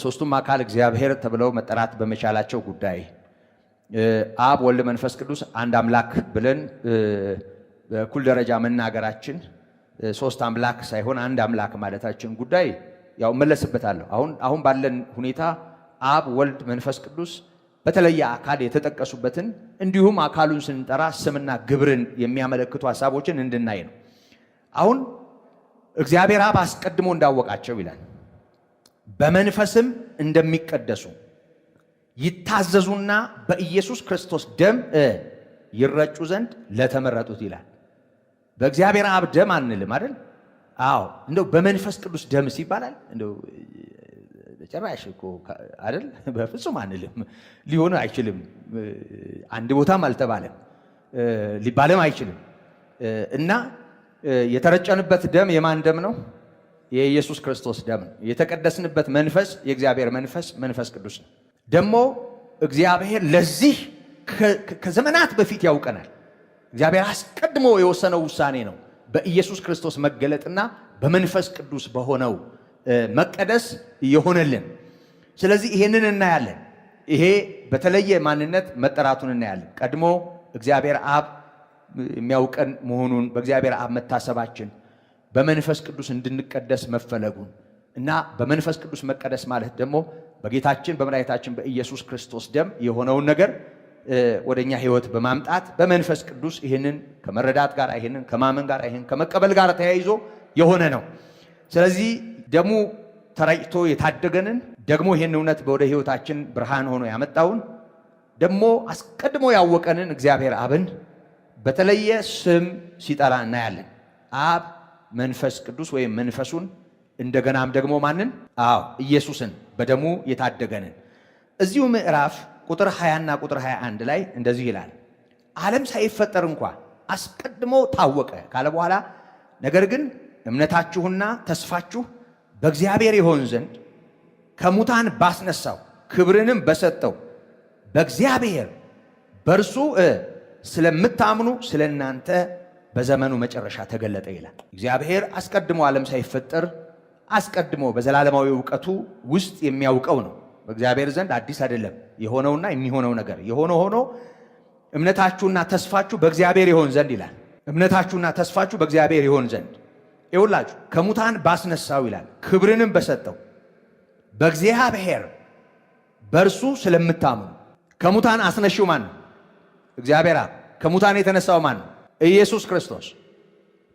ሶስቱም አካል እግዚአብሔር ተብለው መጠራት በመቻላቸው ጉዳይ አብ ወልድ መንፈስ ቅዱስ አንድ አምላክ ብለን በኩል ደረጃ መናገራችን ሶስት አምላክ ሳይሆን አንድ አምላክ ማለታችን ጉዳይ ያው መለስበታለሁ። አሁን ባለን ሁኔታ አብ ወልድ መንፈስ ቅዱስ በተለየ አካል የተጠቀሱበትን እንዲሁም አካሉን ስንጠራ ስምና ግብርን የሚያመለክቱ ሐሳቦችን እንድናይ ነው። አሁን እግዚአብሔር አብ አስቀድሞ እንዳወቃቸው ይላል በመንፈስም እንደሚቀደሱ ይታዘዙና በኢየሱስ ክርስቶስ ደም ይረጩ ዘንድ ለተመረጡት ይላል። በእግዚአብሔር አብ ደም አንልም አይደል? አዎ እንደው በመንፈስ ቅዱስ ደም ይባላል። እንደው ጭራሽ እኮ አይደል? በፍጹም አንልም። ሊሆን አይችልም። አንድ ቦታም አልተባለም፣ ሊባልም አይችልም። እና የተረጨንበት ደም የማን ደም ነው? የኢየሱስ ክርስቶስ ደም ነው። የተቀደስንበት መንፈስ የእግዚአብሔር መንፈስ መንፈስ ቅዱስ ነው። ደግሞ እግዚአብሔር ለዚህ ከዘመናት በፊት ያውቀናል። እግዚአብሔር አስቀድሞ የወሰነው ውሳኔ ነው በኢየሱስ ክርስቶስ መገለጥና በመንፈስ ቅዱስ በሆነው መቀደስ የሆነልን። ስለዚህ ይሄንን እናያለን። ይሄ በተለየ ማንነት መጠራቱን እናያለን። ቀድሞ እግዚአብሔር አብ የሚያውቀን መሆኑን በእግዚአብሔር አብ መታሰባችን በመንፈስ ቅዱስ እንድንቀደስ መፈለጉን እና በመንፈስ ቅዱስ መቀደስ ማለት ደግሞ በጌታችን በመድኃኒታችን በኢየሱስ ክርስቶስ ደም የሆነውን ነገር ወደኛ ሕይወት በማምጣት በመንፈስ ቅዱስ ይህንን ከመረዳት ጋር ይህንን ከማመን ጋር ይህንን ከመቀበል ጋር ተያይዞ የሆነ ነው። ስለዚህ ደሙ ተረጭቶ የታደገንን ደግሞ ይህን እውነት በወደ ሕይወታችን ብርሃን ሆኖ ያመጣውን ደግሞ አስቀድሞ ያወቀንን እግዚአብሔር አብን በተለየ ስም ሲጠራ እናያለን። አብ መንፈስ ቅዱስ ወይም መንፈሱን እንደገናም ደግሞ ማንን? አዎ ኢየሱስን በደሙ የታደገንን። እዚሁ ምዕራፍ ቁጥር 20 እና ቁጥር 21 ላይ እንደዚህ ይላል፣ ዓለም ሳይፈጠር እንኳ አስቀድሞ ታወቀ ካለ በኋላ ነገር ግን እምነታችሁና ተስፋችሁ በእግዚአብሔር ይሆን ዘንድ ከሙታን ባስነሳው ክብርንም በሰጠው በእግዚአብሔር በእርሱ ስለምታምኑ ስለ እናንተ በዘመኑ መጨረሻ ተገለጠ ይላል። እግዚአብሔር አስቀድሞ ዓለም ሳይፈጠር አስቀድሞ በዘላለማዊ ዕውቀቱ ውስጥ የሚያውቀው ነው። በእግዚአብሔር ዘንድ አዲስ አይደለም የሆነውና የሚሆነው ነገር። የሆነ ሆኖ እምነታችሁና ተስፋችሁ በእግዚአብሔር ይሆን ዘንድ ይላል። እምነታችሁና ተስፋችሁ በእግዚአብሔር ይሆን ዘንድ ይውላችሁ ከሙታን ባስነሳው ይላል ክብርንም በሰጠው በእግዚአብሔር በእርሱ ስለምታምኑ። ከሙታን አስነሺው ማን ነው? እግዚአብሔር አብ። ከሙታን የተነሳው ማን ነው? ኢየሱስ ክርስቶስ።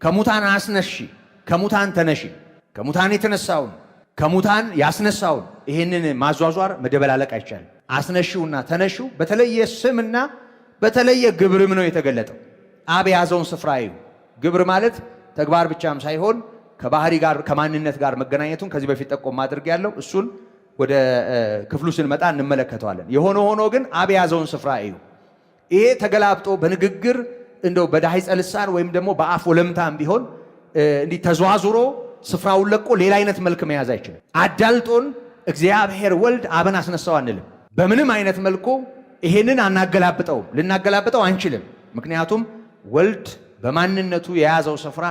ከሙታን አስነሺ፣ ከሙታን ተነሺ። ከሙታን የተነሳውን ከሙታን ያስነሳውን ይህንን ማዟዟር መደበላለቅ አይቻልም። አስነሺውና ተነሺው በተለየ ስምና በተለየ ግብርም ነው የተገለጠው። አብ የያዘውን ስፍራ እዩ። ግብር ማለት ተግባር ብቻም ሳይሆን ከባህሪ ጋር ከማንነት ጋር መገናኘቱን ከዚህ በፊት ጠቆም አድርግ ያለው እሱን ወደ ክፍሉ ስንመጣ እንመለከተዋለን። የሆነ ሆኖ ግን አብ የያዘውን ስፍራ እዩ። ይሄ ተገላብጦ በንግግር እንደው በዳሂጸ ልሳን ወይም ደግሞ በአፍ ወለምታም ቢሆን እንዲህ ተዟዙሮ ስፍራውን ለቆ ሌላ አይነት መልክ መያዝ አይችልም። አዳልጦን እግዚአብሔር ወልድ አብን አስነሳው አንልም። በምንም አይነት መልኩ ይሄንን አናገላብጠውም፣ ልናገላብጠው አንችልም። ምክንያቱም ወልድ በማንነቱ የያዘው ስፍራ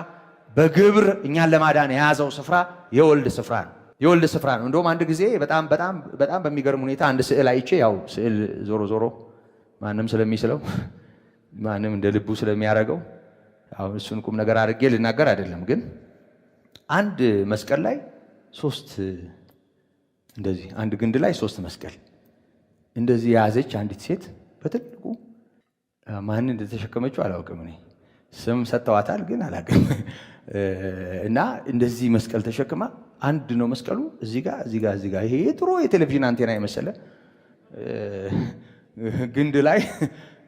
በግብር እኛን ለማዳን የያዘው ስፍራ የወልድ ስፍራ ነው። የወልድ ስፍራ ነው። እንደውም አንድ ጊዜ በጣም በሚገርም ሁኔታ አንድ ስዕል አይቼ፣ ያው ስዕል ዞሮ ማንም ስለሚስለው ማንም እንደ ልቡ ስለሚያደርገው አሁን እሱን ቁም ነገር አድርጌ ልናገር አይደለም፣ ግን አንድ መስቀል ላይ ሶስት እንደዚህ አንድ ግንድ ላይ ሶስት መስቀል እንደዚህ የያዘች አንዲት ሴት በትልቁ ማንን እንደተሸከመችው አላውቅም። እኔ ስም ሰጥተዋታል ግን አላውቅም። እና እንደዚህ መስቀል ተሸክማ አንድ ነው መስቀሉ እዚህ ጋር ይሄ ጥሩ የቴሌቪዥን አንቴና የመሰለ ግንድ ላይ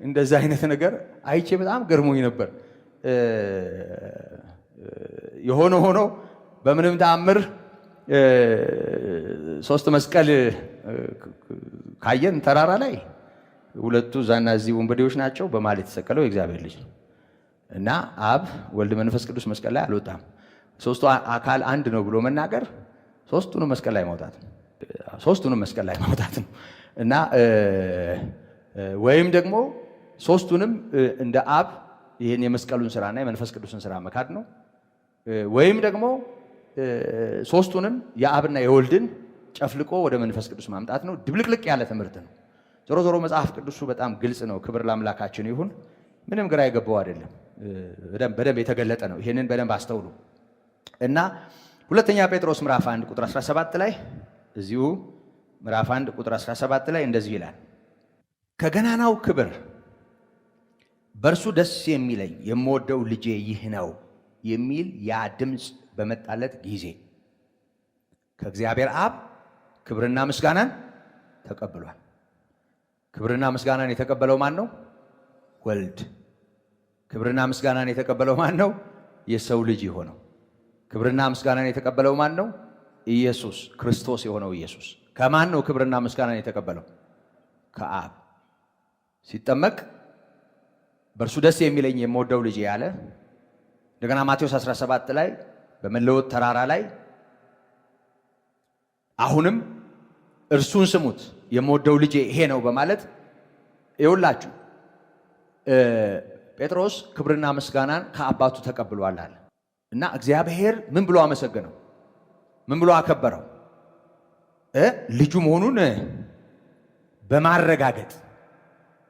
እንደዛ አይነት ነገር አይቼ በጣም ገርሞኝ ነበር። የሆነ ሆኖ በምንም ተአምር ሶስት መስቀል ካየን ተራራ ላይ ሁለቱ ዛና እዚህ ወንበዴዎች ናቸው። በማለት የተሰቀለው የእግዚአብሔር ልጅ ነው እና አብ ወልድ መንፈስ ቅዱስ መስቀል ላይ አልወጣም። ሶስቱ አካል አንድ ነው ብሎ መናገር ሶስቱንም መስቀል ላይ ማውጣት ነው እና ወይም ደግሞ ሶስቱንም እንደ አብ ይህን የመስቀሉን ስራና የመንፈስ ቅዱስን ስራ መካድ ነው። ወይም ደግሞ ሶስቱንም የአብና የወልድን ጨፍልቆ ወደ መንፈስ ቅዱስ ማምጣት ነው። ድብልቅልቅ ያለ ትምህርት ነው። ዞሮ ዞሮ መጽሐፍ ቅዱሱ በጣም ግልጽ ነው። ክብር ለአምላካችን ይሁን። ምንም ግራ የገባው አይደለም። በደንብ የተገለጠ ነው። ይሄንን በደንብ አስተውሉ እና ሁለተኛ ጴጥሮስ ምዕራፍ 1 ቁጥር 17 ላይ እዚሁ ምዕራፍ 1 ቁጥር 17 ላይ እንደዚህ ይላል፣ ከገናናው ክብር በእርሱ ደስ የሚለኝ የምወደው ልጄ ይህ ነው የሚል ያ ድምፅ በመጣለት ጊዜ ከእግዚአብሔር አብ ክብርና ምስጋናን ተቀብሏል። ክብርና ምስጋናን የተቀበለው ማን ነው? ወልድ። ክብርና ምስጋናን የተቀበለው ማን ነው? የሰው ልጅ የሆነው። ክብርና ምስጋናን የተቀበለው ማን ነው? ኢየሱስ ክርስቶስ የሆነው ኢየሱስ። ከማን ነው ክብርና ምስጋናን የተቀበለው? ከአብ። ሲጠመቅ በእርሱ ደስ የሚለኝ የምወደው ልጅ ያለ እንደገና ማቴዎስ 17 ላይ በመለወጥ ተራራ ላይ አሁንም እርሱን ስሙት የምወደው ልጅ ይሄ ነው በማለት ይውላችሁ ጴጥሮስ ክብርና ምስጋናን ከአባቱ ተቀብሏል አለ እና እግዚአብሔር ምን ብሎ አመሰገነው? ምን ብሎ አከበረው? ልጁ መሆኑን በማረጋገጥ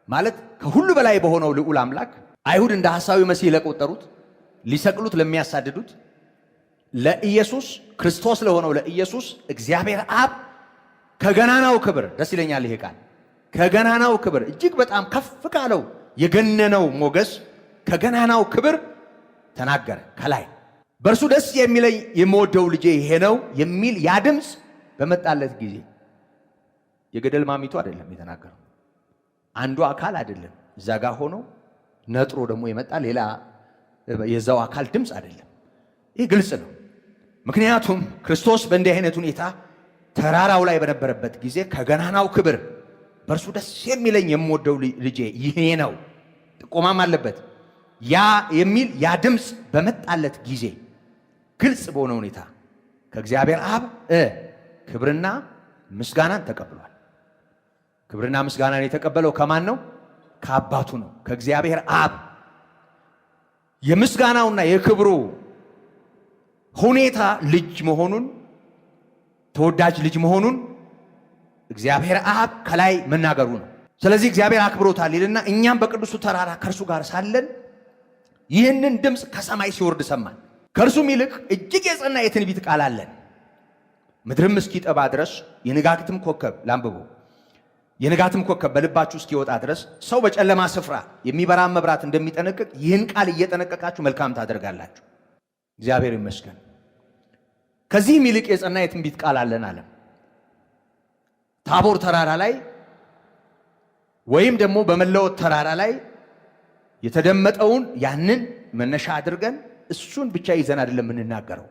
ማለት ከሁሉ በላይ በሆነው ልዑል አምላክ አይሁድ እንደ ሐሳዊ መሲህ ለቆጠሩት ሊሰቅሉት ለሚያሳድዱት ለኢየሱስ ክርስቶስ ለሆነው ለኢየሱስ እግዚአብሔር አብ ከገናናው ክብር፣ ደስ ይለኛል ይሄ ቃል፣ ከገናናው ክብር እጅግ በጣም ከፍ ካለው የገነነው ሞገስ ከገናናው ክብር ተናገረ። ከላይ በእርሱ ደስ የሚለኝ የምወደው ልጄ ይሄ ነው የሚል ያ ድምፅ በመጣለት ጊዜ የገደል ማሚቱ አይደለም የተናገረው፣ አንዱ አካል አይደለም እዛ ጋር ሆኖ ነጥሮ ደግሞ የመጣ ሌላ የዛው አካል ድምፅ አይደለም። ይህ ግልጽ ነው። ምክንያቱም ክርስቶስ በእንዲህ አይነት ሁኔታ ተራራው ላይ በነበረበት ጊዜ ከገናናው ክብር በእርሱ ደስ የሚለኝ የምወደው ልጄ ይሄ ነው፣ ጥቆማም አለበት። ያ የሚል ያ ድምፅ በመጣለት ጊዜ ግልጽ በሆነ ሁኔታ ከእግዚአብሔር አብ ክብርና ምስጋናን ተቀብሏል። ክብርና ምስጋናን የተቀበለው ከማን ነው? ከአባቱ ነው፣ ከእግዚአብሔር አብ። የምስጋናውና የክብሩ ሁኔታ ልጅ መሆኑን፣ ተወዳጅ ልጅ መሆኑን እግዚአብሔር አብ ከላይ መናገሩ ነው። ስለዚህ እግዚአብሔር አክብሮታል ይልና እኛም በቅዱሱ ተራራ ከእርሱ ጋር ሳለን ይህንን ድምፅ ከሰማይ ሲወርድ ሰማን። ከእርሱም ይልቅ እጅግ የጸና የትንቢት ቃል አለን። ምድርም እስኪጠባ ድረስ የንጋትም ኮከብ ላንብቡ፣ የንጋትም ኮከብ በልባችሁ እስኪወጣ ድረስ ሰው በጨለማ ስፍራ የሚበራ መብራት እንደሚጠነቅቅ ይህን ቃል እየጠነቀቃችሁ መልካም ታደርጋላችሁ። እግዚአብሔር ይመስገን። ከዚህም ይልቅ የጸና የትንቢት ቃል አለን አለ። ታቦር ተራራ ላይ ወይም ደግሞ በመለወጥ ተራራ ላይ የተደመጠውን ያንን መነሻ አድርገን እሱን ብቻ ይዘን አይደለም የምንናገረው።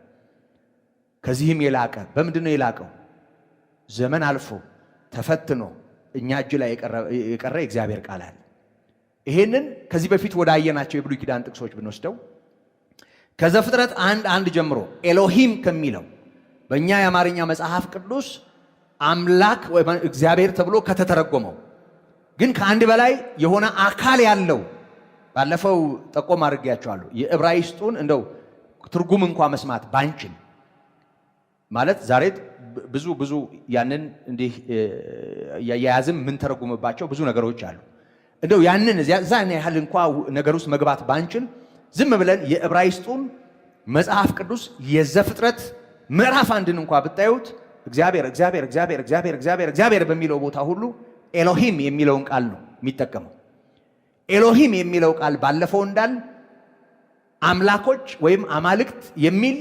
ከዚህም የላቀ በምንድን ነው የላቀው? ዘመን አልፎ ተፈትኖ እኛ እጅ ላይ የቀረ የእግዚአብሔር ቃል አለ። ይሄንን ከዚህ በፊት ወዳየናቸው የብሉይ ኪዳን ጥቅሶች ብንወስደው ከዘፍጥረት 1:1 ጀምሮ ኤሎሂም ከሚለው በእኛ የአማርኛ መጽሐፍ ቅዱስ አምላክ ወይ እግዚአብሔር ተብሎ ከተተረጎመው ግን ከአንድ በላይ የሆነ አካል ያለው ባለፈው ጠቆም አድርጌያቸዋለሁ። የዕብራይስጡን እንደው ትርጉም እንኳ መስማት ባንችል ማለት ዛሬ ብዙ ያንን እንዲህ ያያዝም ምን ተረጉምባቸው ብዙ ነገሮች አሉ። እንደው ያንን ዛን ያህል እንኳ ነገር ውስጥ መግባት ባንችል ዝም ብለን የዕብራይስጡን መጽሐፍ ቅዱስ የዘፍጥረት ምዕራፍ 1ን እንኳ ብታዩት እግዚአብሔር በሚለው ቦታ ሁሉ ኤሎሂም የሚለውን ቃል ነው የሚጠቀመው። ኤሎሂም የሚለው ቃል ባለፈው እንዳል አምላኮች ወይም አማልክት የሚል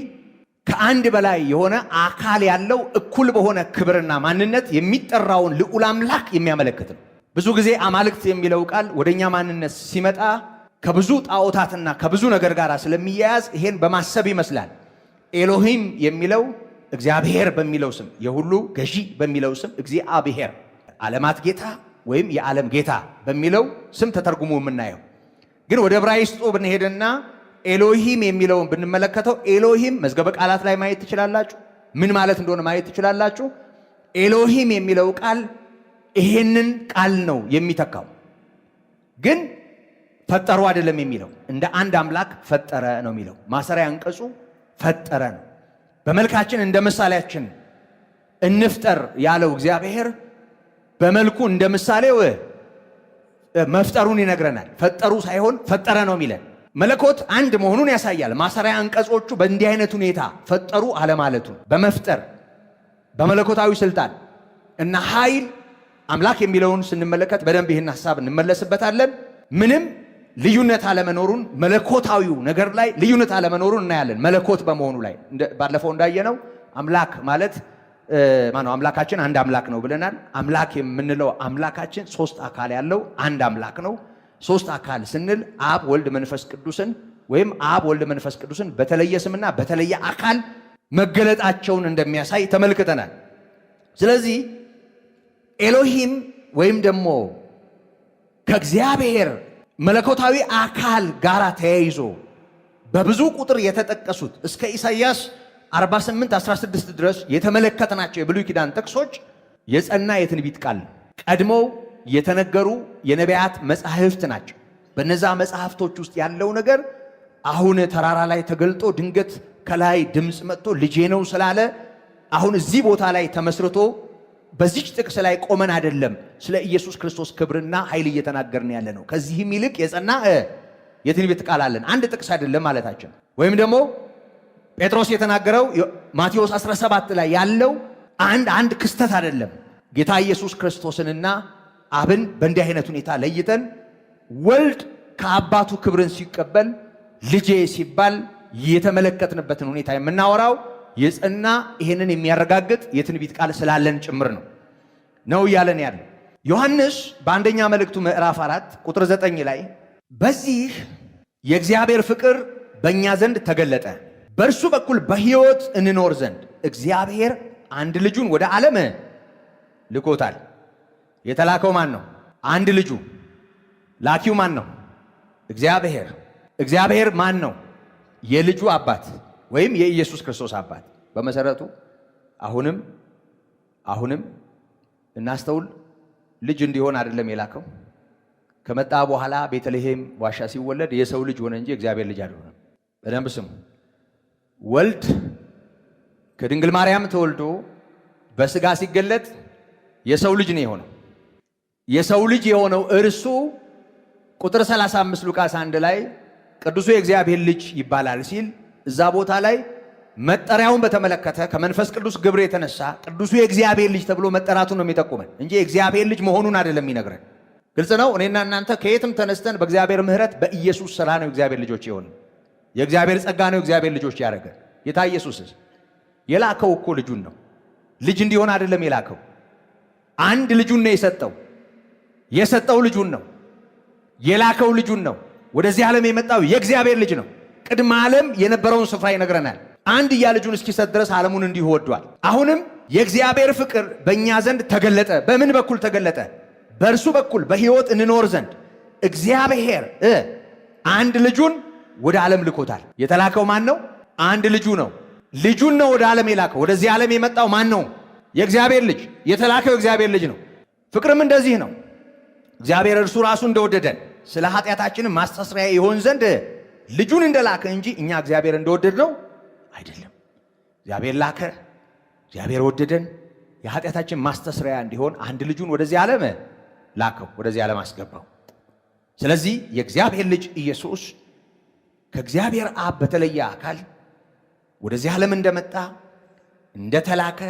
ከአንድ በላይ የሆነ አካል ያለው እኩል በሆነ ክብርና ማንነት የሚጠራውን ልዑል አምላክ የሚያመለክት ነው። ብዙ ጊዜ አማልክት የሚለው ቃል ወደኛ ማንነት ሲመጣ ከብዙ ጣዖታትና ከብዙ ነገር ጋር ስለሚያያዝ ይሄን በማሰብ ይመስላል። ኤሎሂም የሚለው እግዚአብሔር በሚለው ስም የሁሉ ገዢ በሚለው ስም እግዚአብሔር ዓለማት ጌታ ወይም የዓለም ጌታ በሚለው ስም ተተርጉሞ የምናየው። ግን ወደ ዕብራይስጡ ብንሄድና ኤሎሂም የሚለውን ብንመለከተው ኤሎሂም መዝገበ ቃላት ላይ ማየት ትችላላችሁ። ምን ማለት እንደሆነ ማየት ትችላላችሁ። ኤሎሂም የሚለው ቃል ይሄንን ቃል ነው የሚተካው። ግን ፈጠሩ አይደለም የሚለው፣ እንደ አንድ አምላክ ፈጠረ ነው የሚለው። ማሰሪያ አንቀጹ ፈጠረ ነው። በመልካችን እንደ ምሳሌያችን እንፍጠር ያለው እግዚአብሔር በመልኩ እንደ ምሳሌው መፍጠሩን ይነግረናል። ፈጠሩ ሳይሆን ፈጠረ ነው የሚለን። መለኮት አንድ መሆኑን ያሳያል። ማሰሪያ አንቀጾቹ በእንዲህ አይነት ሁኔታ ፈጠሩ አለማለቱ በመፍጠር በመለኮታዊ ስልጣን እና ኃይል አምላክ የሚለውን ስንመለከት በደንብ ይህን ሐሳብ እንመለስበታለን። ምንም ልዩነት አለመኖሩን መለኮታዊው ነገር ላይ ልዩነት አለመኖሩን እናያለን። መለኮት በመሆኑ ላይ ባለፈው እንዳየነው አምላክ ማለት አምላካችን አንድ አምላክ ነው ብለናል። አምላክ የምንለው አምላካችን ሶስት አካል ያለው አንድ አምላክ ነው። ሶስት አካል ስንል አብ ወልድ መንፈስ ቅዱስን ወይም አብ ወልድ መንፈስ ቅዱስን በተለየ ስምና በተለየ አካል መገለጣቸውን እንደሚያሳይ ተመልክተናል። ስለዚህ ኤሎሂም ወይም ደግሞ ከእግዚአብሔር መለኮታዊ አካል ጋር ተያይዞ በብዙ ቁጥር የተጠቀሱት እስከ ኢሳይያስ 48:16 ድረስ የተመለከትናቸው የብሉይ ኪዳን ጥቅሶች የጸና የትንቢት ቃል ቀድሞው የተነገሩ የነቢያት መጻሕፍት ናቸው። በነዛ መጻሕፍቶች ውስጥ ያለው ነገር አሁን ተራራ ላይ ተገልጦ ድንገት ከላይ ድምፅ መጥቶ ልጄ ነው ስላለ አሁን እዚህ ቦታ ላይ ተመስርቶ በዚች ጥቅስ ላይ ቆመን አይደለም ስለ ኢየሱስ ክርስቶስ ክብርና ኃይል እየተናገርን ያለ ነው። ከዚህም ይልቅ የጸና የትንቢት ቃል አለን። አንድ ጥቅስ አይደለም ማለታችን። ወይም ደግሞ ጴጥሮስ የተናገረው ማቴዎስ 17 ላይ ያለው አንድ ክስተት አይደለም። ጌታ ኢየሱስ ክርስቶስንና አብን በእንዲህ አይነት ሁኔታ ለይተን ወልድ ከአባቱ ክብርን ሲቀበል ልጄ ሲባል የተመለከትንበትን ሁኔታ የምናወራው የጸና ይሄንን የሚያረጋግጥ የትንቢት ቃል ስላለን ጭምር ነው እያለን ያለው። ዮሐንስ በአንደኛ መልእክቱ ምዕራፍ 4 ቁጥር 9 ላይ በዚህ የእግዚአብሔር ፍቅር በእኛ ዘንድ ተገለጠ፣ በእርሱ በኩል በሕይወት እንኖር ዘንድ እግዚአብሔር አንድ ልጁን ወደ ዓለም ልኮታል። የተላከው ማን ነው? አንድ ልጁ። ላኪው ማን ነው? እግዚአብሔር። እግዚአብሔር ማን ነው? የልጁ አባት ወይም የኢየሱስ ክርስቶስ አባት። በመሰረቱ አሁንም እናስተውል። ልጅ እንዲሆን አይደለም የላከው። ከመጣ በኋላ ቤተልሔም ዋሻ ሲወለድ የሰው ልጅ ሆነ እንጂ እግዚአብሔር ልጅ አልሆነም። በደንብ ስሙ። ወልድ ከድንግል ማርያም ተወልዶ በስጋ ሲገለጥ የሰው ልጅ ነው የሆነው። የሰው ልጅ የሆነው እርሱ ቁጥር 35 ሉቃስ 1 ላይ ቅዱሱ የእግዚአብሔር ልጅ ይባላል ሲል እዛ ቦታ ላይ መጠሪያውን በተመለከተ ከመንፈስ ቅዱስ ግብር የተነሳ ቅዱሱ የእግዚአብሔር ልጅ ተብሎ መጠራቱን ነው የሚጠቁመን እንጂ የእግዚአብሔር ልጅ መሆኑን አይደለም የሚነግረን። ግልጽ ነው። እኔና እናንተ ከየትም ተነስተን በእግዚአብሔር ምሕረት በኢየሱስ ሥራ ነው እግዚአብሔር ልጆች የሆኑ። የእግዚአብሔር ጸጋ ነው እግዚአብሔር ልጆች ያደረገን። ጌታ ኢየሱስስ የላከው እኮ ልጁን ነው። ልጅ እንዲሆን አይደለም የላከው። አንድ ልጁን ነው የሰጠው ልጁን ነው የላከው ልጁን ነው። ወደዚህ ዓለም የመጣው የእግዚአብሔር ልጅ ነው። ቅድመ ዓለም የነበረውን ስፍራ ይነግረናል። አንድያ ልጁን እስኪሰጥ ድረስ ዓለሙን እንዲሁ ወዷል። አሁንም የእግዚአብሔር ፍቅር በእኛ ዘንድ ተገለጠ። በምን በኩል ተገለጠ? በእርሱ በኩል በሕይወት እንኖር ዘንድ እግዚአብሔር አንድ ልጁን ወደ ዓለም ልኮታል። የተላከው ማን ነው? አንድ ልጁ ነው። ልጁን ነው ወደ ዓለም የላከው። ወደዚህ ዓለም የመጣው ማን ነው? የእግዚአብሔር ልጅ። የተላከው የእግዚአብሔር ልጅ ነው። ፍቅርም እንደዚህ ነው። እግዚአብሔር እርሱ ራሱ እንደወደደን ስለ ኃጢአታችንም ማስተስሪያ ይሆን ዘንድ ልጁን እንደላከ እንጂ እኛ እግዚአብሔር እንደወደድ ነው አይደለም። እግዚአብሔር ላከ፣ እግዚአብሔር ወደደን፣ የኃጢአታችን ማስተስሪያ እንዲሆን አንድ ልጁን ወደዚህ ዓለም ላከው፣ ወደዚህ ዓለም አስገባው። ስለዚህ የእግዚአብሔር ልጅ ኢየሱስ ከእግዚአብሔር አብ በተለየ አካል ወደዚህ ዓለም እንደመጣ እንደተላከ